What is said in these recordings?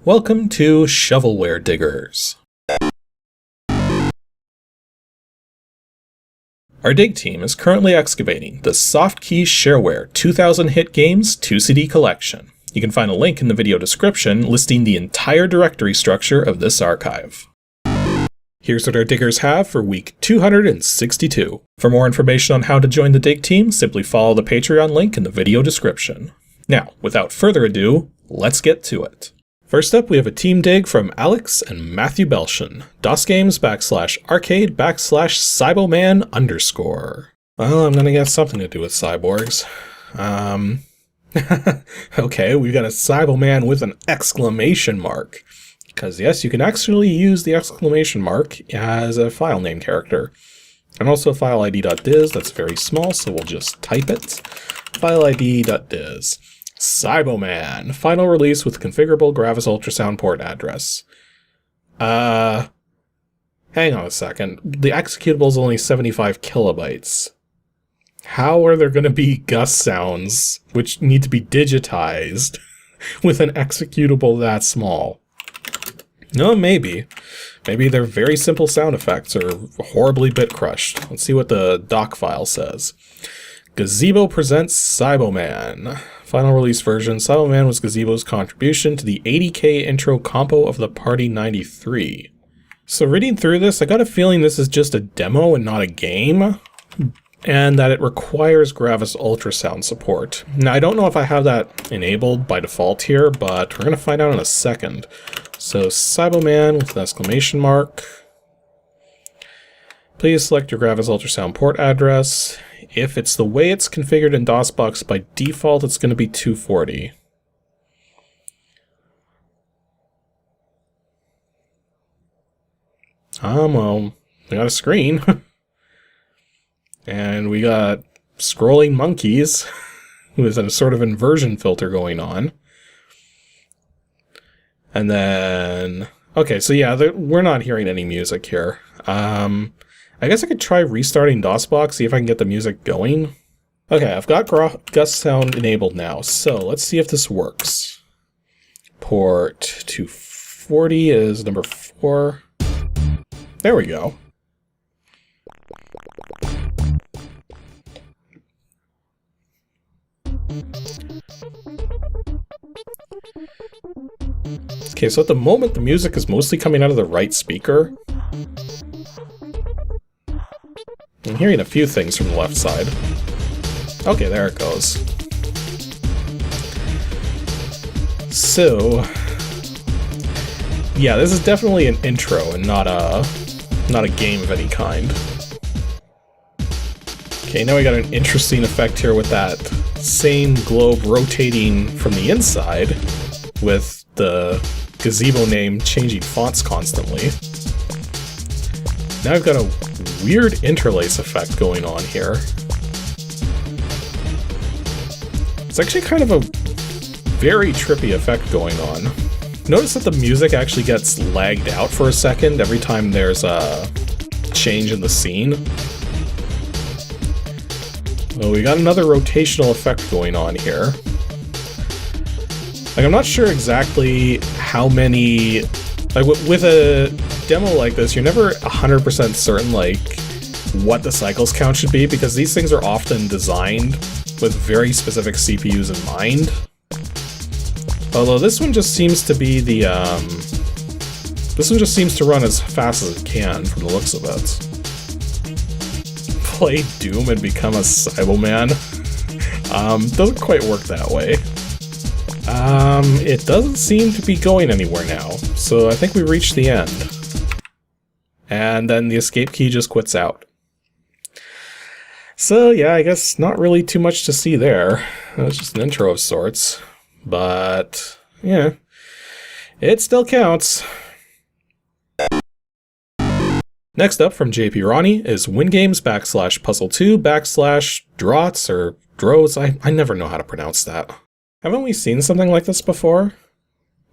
Welcome to Shovelware Diggers. Our dig team is currently excavating the Softkey Shareware 2000 hit games 2CD collection. You can find a link in the video description listing the entire directory structure of this archive. Here's what our diggers have for week 262. For more information on how to join the dig team, simply follow the Patreon link in the video description. Now, without further ado, let's get to it. First up, we have a team dig from Alex and Matthew Belshon. DOSGAMES /arcade /Cyberman_. Well, I'm gonna guess something to do with cyborgs. Okay, we've got a Cyberman with an exclamation mark. Because yes, you can actually use the exclamation mark as a file name character. And also file id.diz, that's very small, so we'll just type it. File id.diz. Cyberman, final release with configurable Gravis ultrasound port address. Hang on a second. The executable is only 75 kilobytes. How are there going to be gust sounds which need to be digitized with an executable that small? No, maybe. Maybe they're very simple sound effects or horribly bit crushed. Let's see what the doc file says. Gazebo presents Cyberman. Final release version. Cyberman was Gazebo's contribution to the 80K intro compo of the Party 93. So reading through this, I got a feeling this is just a demo and not a game, and that it requires Gravis ultrasound support. Now, I don't know if I have that enabled by default here, but we're going to find out in a second. So Cyberman with an exclamation mark. Please select your Gravis ultrasound port address. If it's the way it's configured in DOSBox, by default it's going to be 240. Well, we got a screen. And we got scrolling monkeys with a sort of inversion filter going on. And then... okay, so yeah, we're not hearing any music here. I guess I could try restarting DOSBox, see if I can get the music going. Okay, I've got gust sound enabled now, so let's see if this works. Port 240 is number 4. There we go. Okay, so at the moment the music is mostly coming out of the right speaker. I'm hearing a few things from the left side. Okay, there it goes. So, yeah, this is definitely an intro and not a game of any kind. Okay, now we got an interesting effect here with that same globe rotating from the inside, with the gazebo name changing fonts constantly. Now I've got a weird interlace effect going on here. It's actually kind of a very trippy effect going on. Notice that the music actually gets lagged out for a second every time there's a change in the scene. Well, we got another rotational effect going on here. Like, I'm not sure exactly how many... like, with a demo like this, you're never 100% certain, like, what the cycles count should be, because these things are often designed with very specific CPUs in mind. Although this one just seems to be the, this one just seems to run as fast as it can, from the looks of it. Play Doom and become a Cyberman? Doesn't quite work that way. It doesn't seem to be going anywhere now, so I think we reached the end. And then the escape key just quits out. So yeah, I guess not really too much to see there. It's just an intro of sorts. But, yeah, it still counts. Next up from JP Ronnie is WINGAMES /puzzle2 /Draughts or Draughts. I never know how to pronounce that. Haven't we seen something like this before?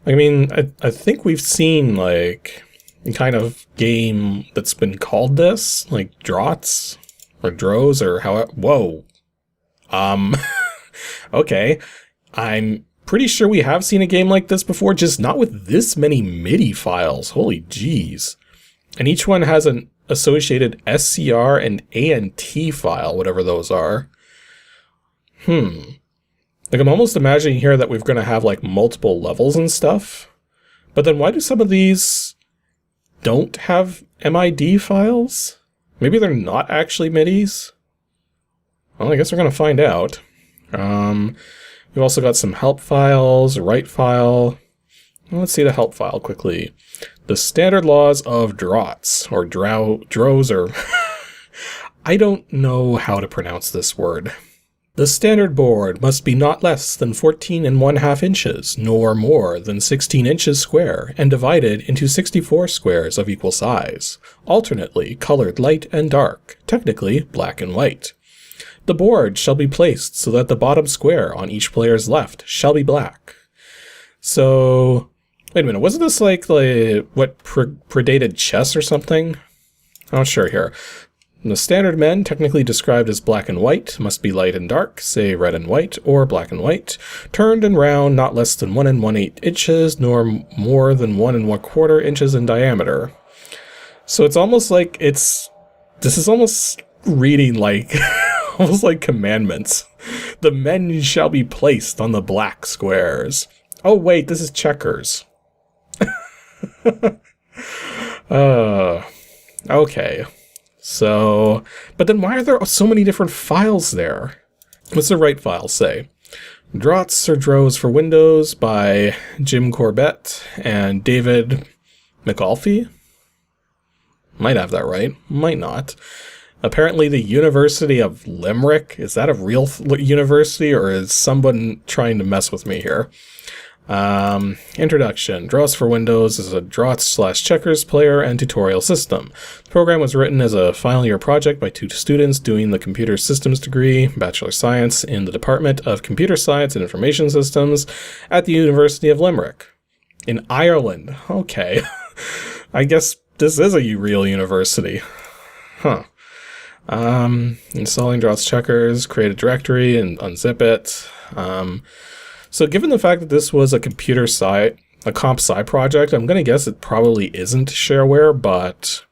I mean, I think we've seen, like, a kind of game that's been called this, like Draughts or Drows or how. Whoa. Okay. I'm pretty sure we have seen a game like this before, just not with this many MIDI files. Holy jeez. And each one has an associated SCR and ANT file, whatever those are. Like, I'm almost imagining here that we're going to have, like, multiple levels and stuff. But then why do some of these don't have MID files? Maybe they're not actually MIDIs? Well, I guess we're going to find out. We've also got some help files, a write file. Let's see the help file quickly. The standard laws of Draughts, or Drows, or I don't know how to pronounce this word. The standard board must be not less than 14 1/2 inches, nor more than 16 inches square, and divided into 64 squares of equal size, alternately colored light and dark, technically black and white. The board shall be placed so that the bottom square on each player's left shall be black. So, wait a minute, wasn't this like what predated chess or something? I'm not sure here. The standard men, technically described as black and white, must be light and dark, say red and white, or black and white, turned and round, not less than 1 1/8 inches, nor more than 1 1/4 inches in diameter. So it's almost like this is almost reading like, almost like commandments. The men shall be placed on the black squares. Oh wait, this is checkers. Okay. So, but then why are there so many different files there? What's the write file say? Draughts or Drows for Windows by Jim Corbett and David McAuliffe? Might have that right, might not. Apparently the University of Limerick, is that a real university or is someone trying to mess with me here? Introduction. Draughts for Windows is a Draughts/checkers player and tutorial system. The program was written as a final year project by 2 students doing the computer systems degree, Bachelor of Science, in the Department of Computer Science and Information Systems at the University of Limerick. In Ireland. Okay. I guess this is a real university. Huh. Installing Draughts checkers, create a directory and unzip it. So given the fact that this was a computer sci, a comp sci project, I'm going to guess it probably isn't shareware, but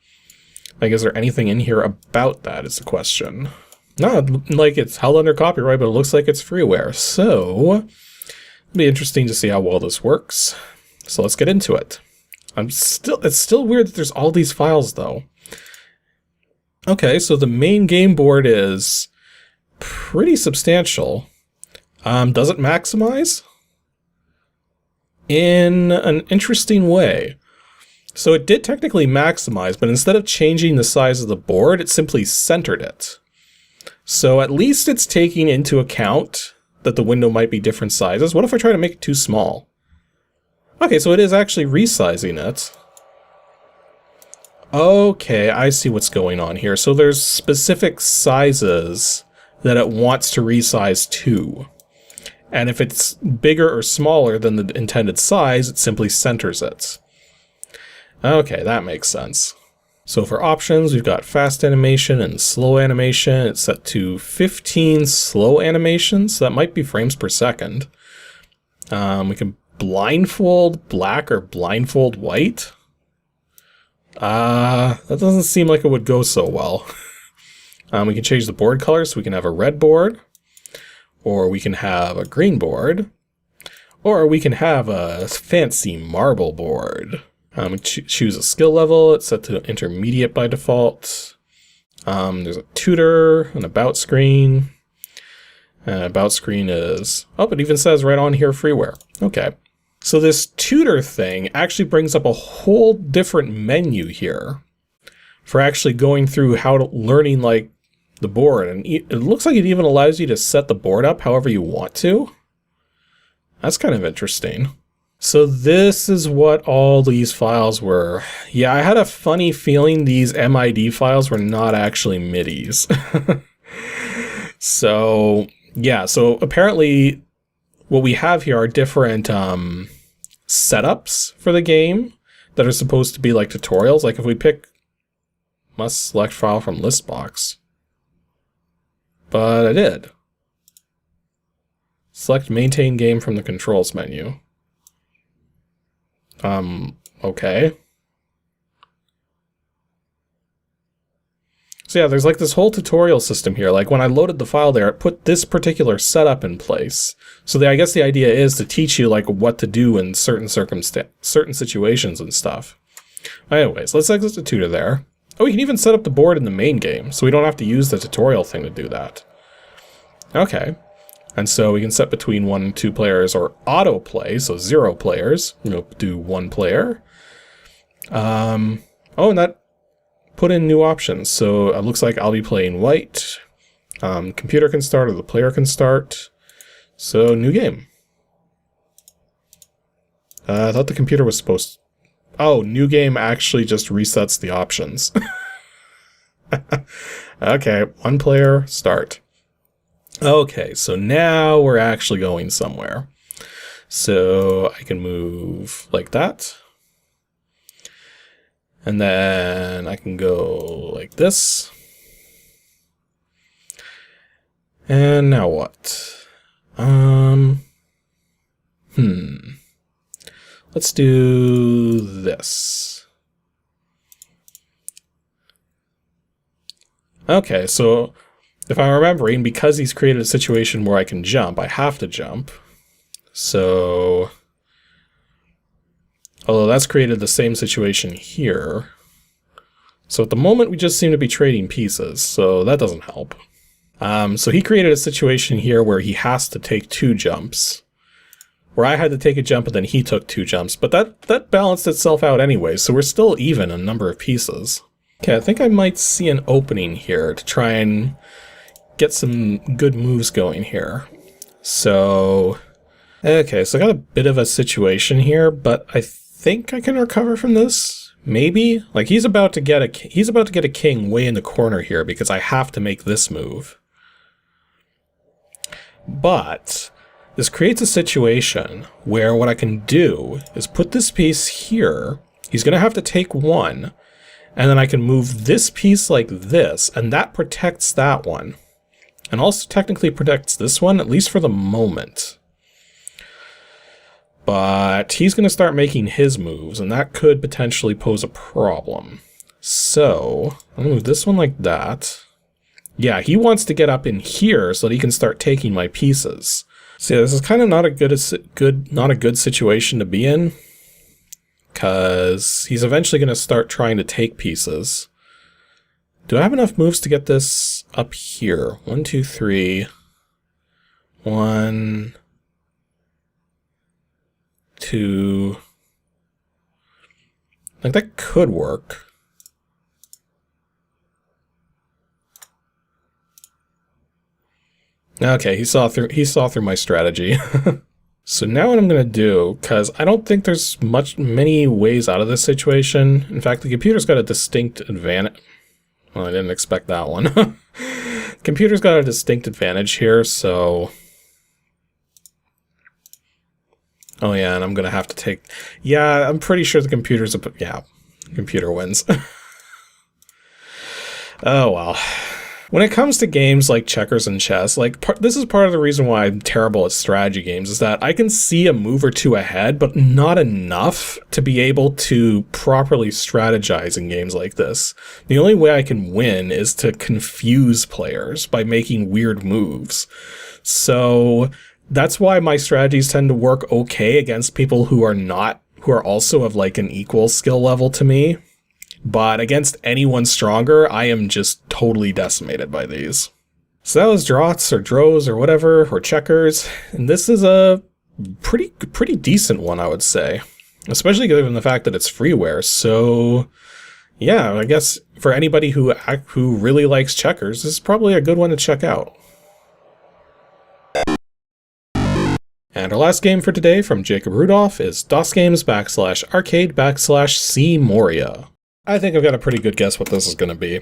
like, is there anything in here about that is the question. No, like it's held under copyright, but it looks like it's freeware. So it'll be interesting to see how well this works. So let's get into it. It's still weird that there's all these files though. Okay, so the main game board is pretty substantial. Does it maximize? In an interesting way. So it did technically maximize, but instead of changing the size of the board, it simply centered it. So at least it's taking into account that the window might be different sizes. What if I try to make it too small? Okay, so it is actually resizing it. Okay, I see what's going on here. So there's specific sizes that it wants to resize to. And if it's bigger or smaller than the intended size, it simply centers it. Okay, that makes sense. So for options, we've got fast animation and slow animation. It's set to 15 slow animations, so that might be frames per second. We can blindfold black or blindfold white. That doesn't seem like it would go so well. We can change the board color, so we can have a red board, or we can have a green board, or we can have a fancy marble board. Choose a skill level. It's set to intermediate by default. There's a tutor, an about screen. About screen is, oh, it even says right on here freeware. Okay. So this tutor thing actually brings up a whole different menu here for actually going through learning like the board. And it looks like it even allows you to set the board up however you want to. That's kind of interesting. So this is what all these files were. Yeah, I had a funny feeling these MID files were not actually MIDIs. So yeah, so apparently what we have here are different setups for the game that are supposed to be like tutorials. Like if we pick must select file from list box. But I did. Select maintain game from the controls menu. Okay. So yeah, there's like this whole tutorial system here. Like when I loaded the file there, it put this particular setup in place. So I guess the idea is to teach you like what to do in certain situations and stuff. Anyways, let's exit the tutor there. Oh, we can even set up the board in the main game, so we don't have to use the tutorial thing to do that. Okay. And so we can set between 1 and 2 players or autoplay, so 0 players. We'll do 1 player. Oh, and that put in new options. So it looks like I'll be playing white. Computer can start or the player can start. So new game. I thought the computer was supposed to... Oh, new game actually just resets the options. Okay, 1 player, start. Okay, so now we're actually going somewhere. So I can move like that. And then I can go like this. And now what? Let's do this. Okay, so if I'm remembering, because he's created a situation where I can jump, I have to jump. So... Although that's created the same situation here. So at the moment we just seem to be trading pieces, so that doesn't help. So he created a situation here where he has to take 2 jumps. Where I had to take a jump and then he took 2 jumps, but that balanced itself out anyway, so we're still even in number of pieces. Okay, I think I might see an opening here to try and get some good moves going here. So... Okay, so I got a bit of a situation here, but I think I can recover from this. Maybe? Like he's about to get a king way in the corner here because I have to make this move. But this creates a situation where what I can do is put this piece here. He's going to have to take 1, and then I can move this piece like this, and that protects that one. And also technically protects this one, at least for the moment. But he's going to start making his moves, and that could potentially pose a problem. So, I'm going to move this one like that. Yeah, he wants to get up in here so that he can start taking my pieces. See, this is kind of not a good situation to be in, because he's eventually going to start trying to take pieces. Do I have enough moves to get this up here? 1, 2, 3. 1... 2. Like that could work. Okay, he saw through my strategy. So now what I'm gonna do, because I don't think there's many ways out of this situation. In fact, the computer's got a distinct advantage. Well, I didn't expect that one. Computer's got a distinct advantage here, so... Oh yeah, and I'm gonna have to take... Yeah, I'm pretty sure the computer's... Yeah, computer wins. Oh well. When it comes to games like checkers and chess, like this is part of the reason why I'm terrible at strategy games, is that I can see a move or 2 ahead, but not enough to be able to properly strategize in games like this. The only way I can win is to confuse players by making weird moves. So... That's why my strategies tend to work okay against people who are also of like an equal skill level to me. But against anyone stronger, I am just totally decimated by these. So that was Draughts or Drows or whatever, or checkers. And this is a pretty decent one, I would say. Especially given the fact that it's freeware. So yeah, I guess for anybody who really likes checkers, this is probably a good one to check out. And our last game for today from Jacob Rudolph is DOSGAMES /arcade /CMORIA. I think I've got a pretty good guess what this is going to be.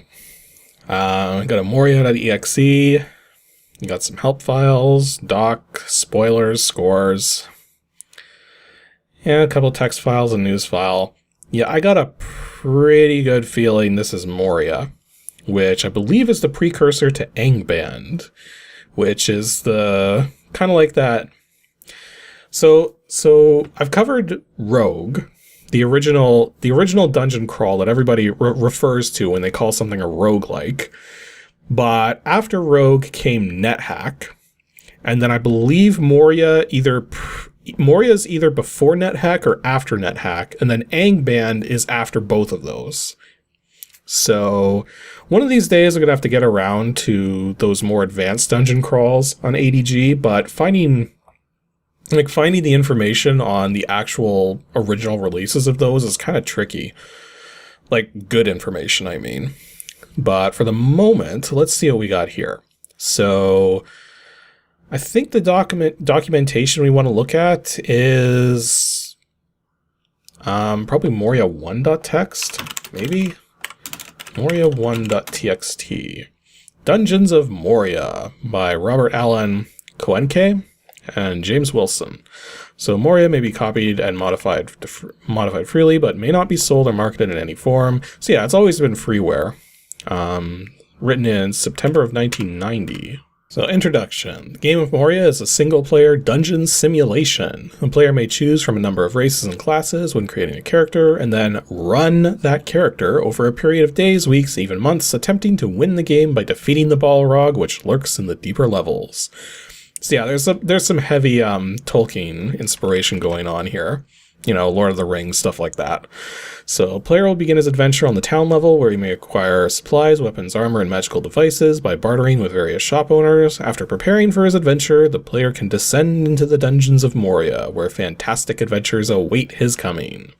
I've got a Moria.exe, you got some help files, doc, spoilers, scores, and a couple text files and news file. Yeah, I got a pretty good feeling this is Moria, which I believe is the precursor to Angband, which is the kind of like that. So I've covered Rogue, the original dungeon crawl that everybody refers to when they call something a roguelike. But after Rogue came NetHack, and then I believe Moria is either before NetHack or after NetHack, and then Angband is after both of those. So one of these days I'm going to have to get around to those more advanced dungeon crawls on ADG, but finding the information on the actual original releases of those is kind of tricky. Like, good information, I mean. But for the moment, let's see what we got here. So I think the documentation we want to look at is probably Moria 1.txt, maybe? Moria 1.txt. Dungeons of Moria by Robert Allen Coenque and James Wilson. So Moria may be copied and modified freely, but may not be sold or marketed in any form. So yeah, it's always been freeware. Written in September of 1990. So introduction. The game of Moria is a single-player dungeon simulation. The player may choose from a number of races and classes when creating a character, and then run that character over a period of days, weeks, even months, attempting to win the game by defeating the Balrog, which lurks in the deeper levels. So yeah, there's some heavy Tolkien inspiration going on here. You know, Lord of the Rings, stuff like that. So, a player will begin his adventure on the town level, where he may acquire supplies, weapons, armor, and magical devices by bartering with various shop owners. After preparing for his adventure, the player can descend into the dungeons of Moria, where fantastic adventures await his coming.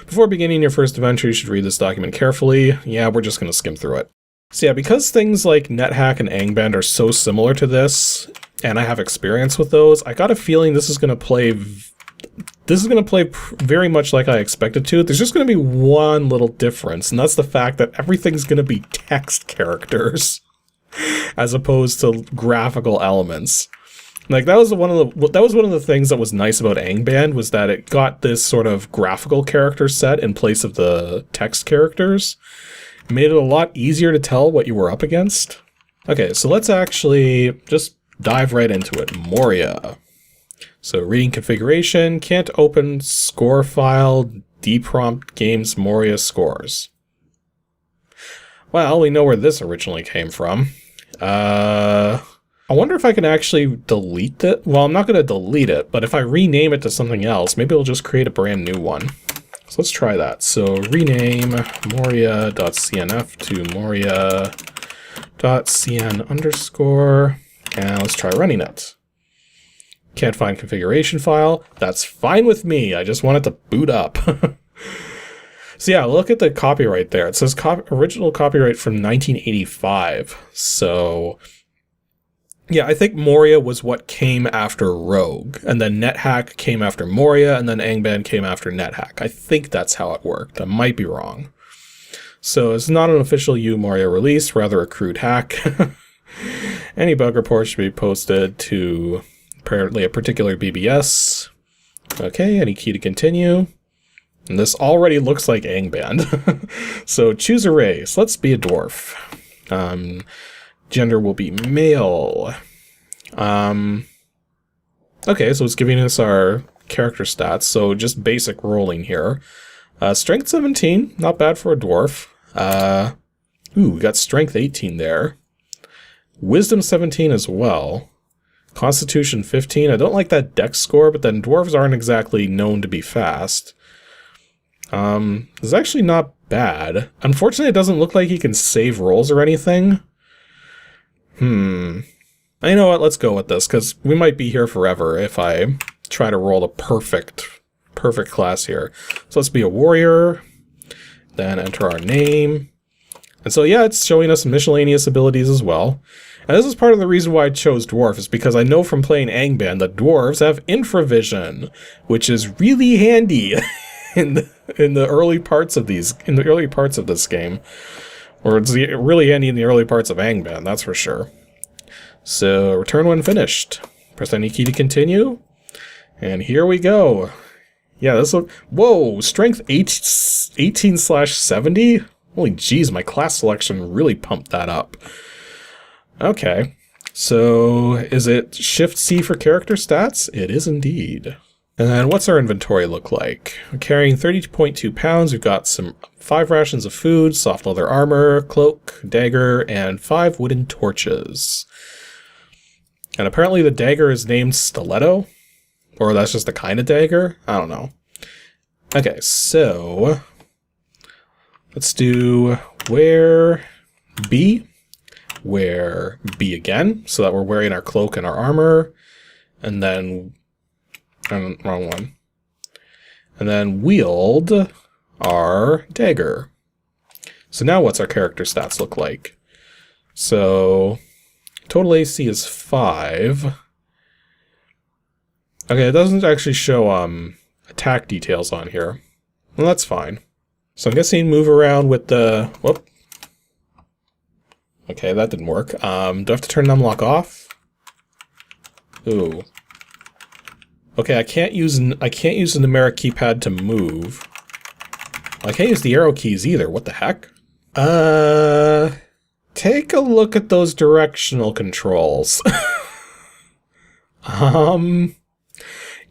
Before beginning your first adventure, you should read this document carefully. Yeah, we're just going to skim through it. So yeah, because things like NetHack and Angband are so similar to this, and I have experience with those, I got a feeling this is going to play very much like I expected to. There's just going to be one little difference, and that's the fact that everything's going to be text characters as opposed to graphical elements. Like that was one of the things that was nice about Angband, was that it got this sort of graphical character set in place of the text characters. It made it a lot easier to tell what you were up against. Okay, so let's actually just dive right into it. Moria. So reading configuration, can't open score file, deprompt games Moria scores. Well, we know where this originally came from. I wonder if I can actually delete it. Well, I'm not going to delete it, but if I rename it to something else, maybe it'll just create a brand new one. So let's try that. So rename moria.cnf to moria.cn_, and let's try running it. Can't find configuration file. That's fine with me. I just want it to boot up. So yeah, look at the copyright there. It says original copyright from 1985. So yeah, I think Moria was what came after Rogue, and then NetHack came after Moria, and then Angband came after NetHack. I think that's how it worked. I might be wrong. So it's not an official Moria release, rather a crude hack. Any bug report should be posted to apparently a particular BBS. Okay, any key to continue. And this already looks like Angband. So choose a race. Let's be a dwarf. Gender will be male. Okay, so it's giving us our character stats. So just basic rolling here. Strength 17, not bad for a dwarf. Ooh, we got strength 18 there. Wisdom 17 as well. Constitution 15. I don't like that dex score, but then dwarves aren't exactly known to be fast. It's actually not bad. Unfortunately, it doesn't look like he can save rolls or anything. You know what? Let's go with this, because we might be here forever if I try to roll a perfect class here. So let's be a warrior, then enter our name. And so yeah, it's showing us miscellaneous abilities as well. And this is part of the reason why I chose Dwarf, is because I know from playing Angband that dwarves have infravision, which is really handy in the early parts of this game. Or it's really handy in the early parts of Angband, that's for sure. So return when finished. Press any key to continue. And here we go. Yeah, this look. Whoa, strength 18/70? Holy jeez, my class selection really pumped that up. Okay, So is it Shift C for character stats? It is indeed. And then what's our inventory look like? We're carrying 30.2 pounds. We've got 5 rations of food, soft leather armor, cloak, dagger, and 5 wooden torches. And apparently the dagger is named Stiletto, or that's just the kind of dagger. I don't know. Okay, so let's do wear B, wear B again, so that we're wearing our cloak and our armor, and then, wrong one, and then wield our dagger. So now what's our character stats look like? So total AC is 5. Okay, it doesn't actually show attack details on here. Well, that's fine. So I'm guessing move around with the... Whoop. Okay, that didn't work. Do I have to turn numlock off? Ooh. Okay, I can't use the numeric keypad to move. I can't use the arrow keys either. What the heck? Take a look at those directional controls.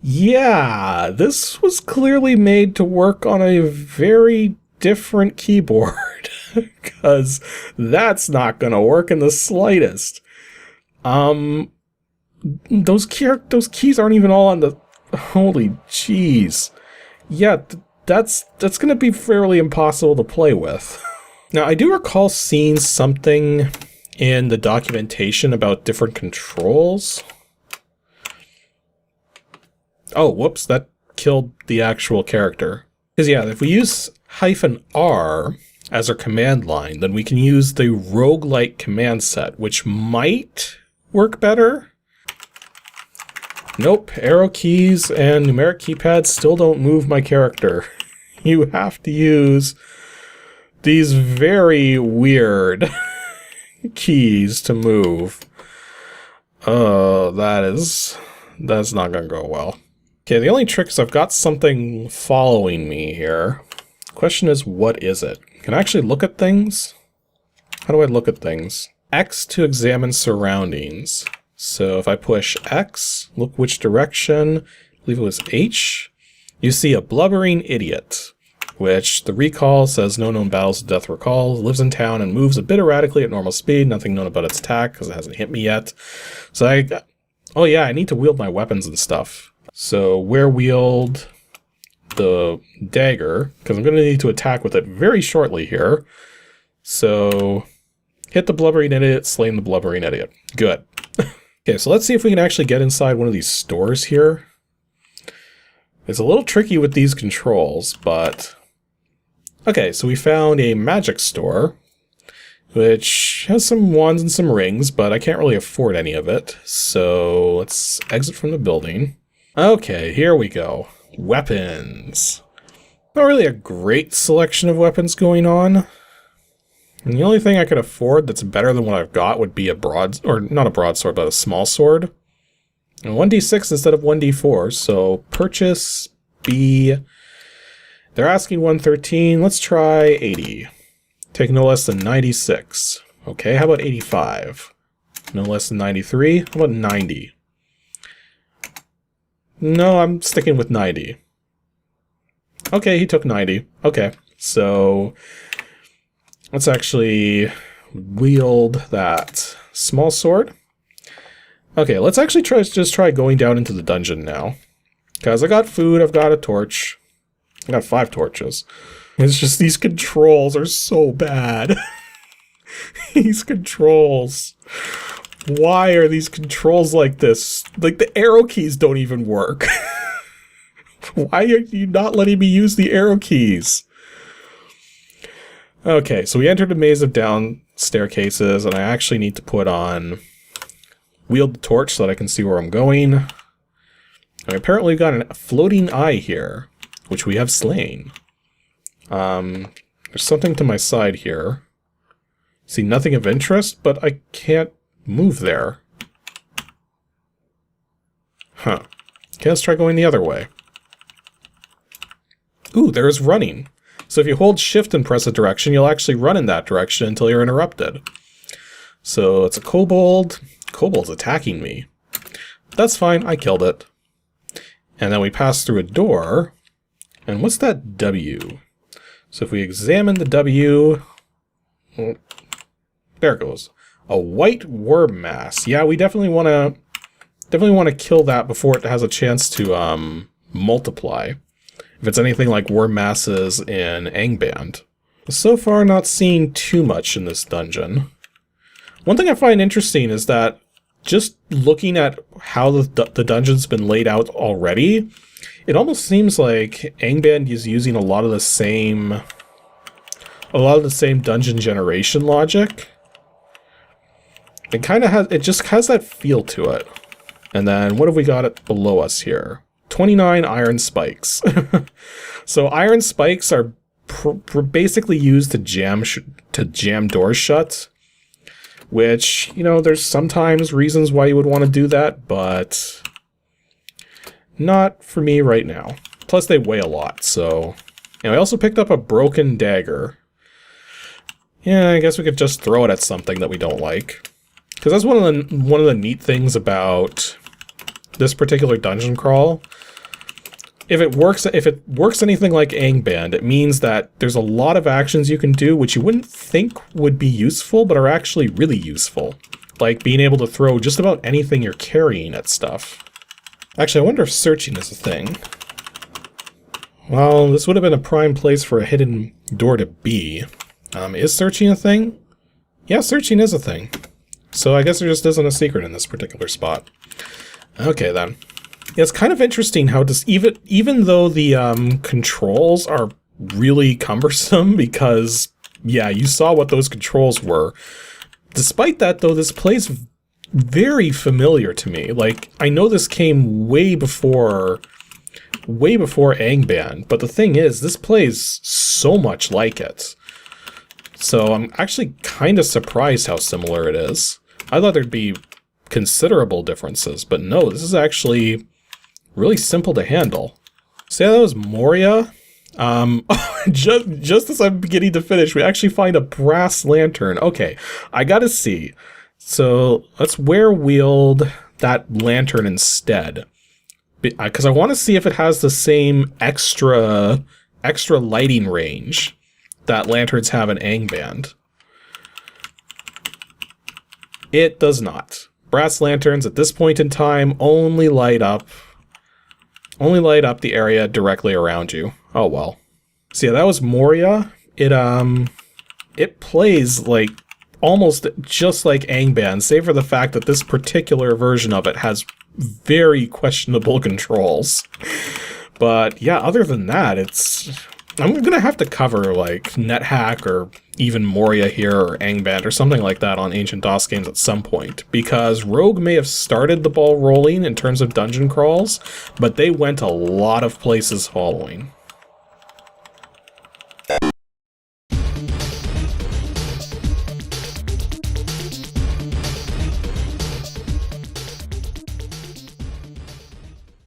Yeah, this was clearly made to work on a very different keyboard, because that's not gonna work in the slightest. Those keys aren't even all on the... Holy jeez. Yeah, that's gonna be fairly impossible to play with. Now, I do recall seeing something in the documentation about different controls. Oh, whoops, that killed the actual character. Because yeah, if we use -R as our command line, then we can use the roguelike command set, which might work better. Nope, arrow keys and numeric keypads still don't move my character. You have to use these very weird keys to move. Oh, that's not gonna go well. Okay, the only trick is I've got something following me here. Question is, what is it? Can I actually look at things? How do I look at things? X to examine surroundings. So if I push X, look which direction, I believe it was H, you see a blubbering idiot, which the recall says no known battles of death recall, lives in town and moves a bit erratically at normal speed, nothing known about its attack because it hasn't hit me yet. So oh yeah, I need to wield my weapons and stuff. So where wield the dagger, because I'm going to need to attack with it very shortly here. So hit the blubbering idiot, slain the blubbering idiot. Good. Okay, so let's see if we can actually get inside one of these stores here. It's a little tricky with these controls, but... Okay, so we found a magic store, which has some wands and some rings, but I can't really afford any of it. So let's exit from the building. Okay, here we go. Weapons. Not really a great selection of weapons going on. And the only thing I could afford that's better than what I've got would be a not a broadsword, but a small sword. And 1d6 instead of 1d4, so purchase B. They're asking 113, let's try 80. Take no less than 96. Okay, how about 85? No less than 93, how about 90? No, I'm sticking with 90. Okay, he took 90. Okay, so let's actually wield that small sword. Okay, let's actually just try going down into the dungeon now. Because I got food, I've got a torch. I got 5 torches. It's just these controls are so bad. These controls. Why are these controls like this? Like, the arrow keys don't even work. Why are you not letting me use the arrow keys? Okay, so we entered a maze of down staircases, and I actually need to put on wield the torch so that I can see where I'm going. And apparently we've got a floating eye here, which we have slain. There's something to my side here. See, nothing of interest, but I can't move there. Huh. Okay, let's try going the other way. Ooh, there's running. So if you hold shift and press a direction, you'll actually run in that direction until you're interrupted. So it's a kobold. kobold's attacking me. That's fine, I killed it. And then we pass through a door. And what's that W? So if we examine the W... Well, there it goes. A white worm mass. Yeah, we definitely want to kill that before it has a chance to multiply. If it's anything like worm masses in Angband. So far, not seeing too much in this dungeon. One thing I find interesting is that just looking at how the dungeon's been laid out already, it almost seems like Angband is using a lot of the same dungeon generation logic. It just has that feel to it. And then what have we got below us here? 29 iron spikes. So iron spikes are basically used to jam doors shut, which, you know, there's sometimes reasons why you would want to do that, but not for me right now. Plus they weigh a lot, so... And I also picked up a broken dagger. Yeah, I guess we could just throw it at something that we don't like. Because that's one of the neat things about this particular dungeon crawl. If it works anything like Angband, it means that there's a lot of actions you can do which you wouldn't think would be useful, but are actually really useful. Like being able to throw just about anything you're carrying at stuff. Actually, I wonder if searching is a thing. Well, this would have been a prime place for a hidden door to be. Is searching a thing? Yeah, searching is a thing. So I guess there just isn't a secret in this particular spot. Okay, then. Yeah, it's kind of interesting how even though the controls are really cumbersome because, yeah, you saw what those controls were. Despite that, though, this plays very familiar to me. Like, I know this came way before Angband, but the thing is, this plays so much like it. So I'm actually kind of surprised how similar it is. I thought there'd be considerable differences, but no, this is actually really simple to handle. So yeah, that was Moria. Just as I'm beginning to finish, we actually find a brass lantern. Okay, I gotta see. So let's wield that lantern instead. Because I want to see if it has the same extra lighting range that lanterns have in Angband. It does not. Brass lanterns at this point in time only light up the area directly around you. Oh well. So yeah, that was Moria. It plays like almost just like Angband, save for the fact that this particular version of it has very questionable controls. But yeah, other than that, I'm gonna have to cover like NetHack or even Moria here or Angband or something like that on Ancient DOSGAMES at some point, because Rogue may have started the ball rolling in terms of dungeon crawls, but they went a lot of places following.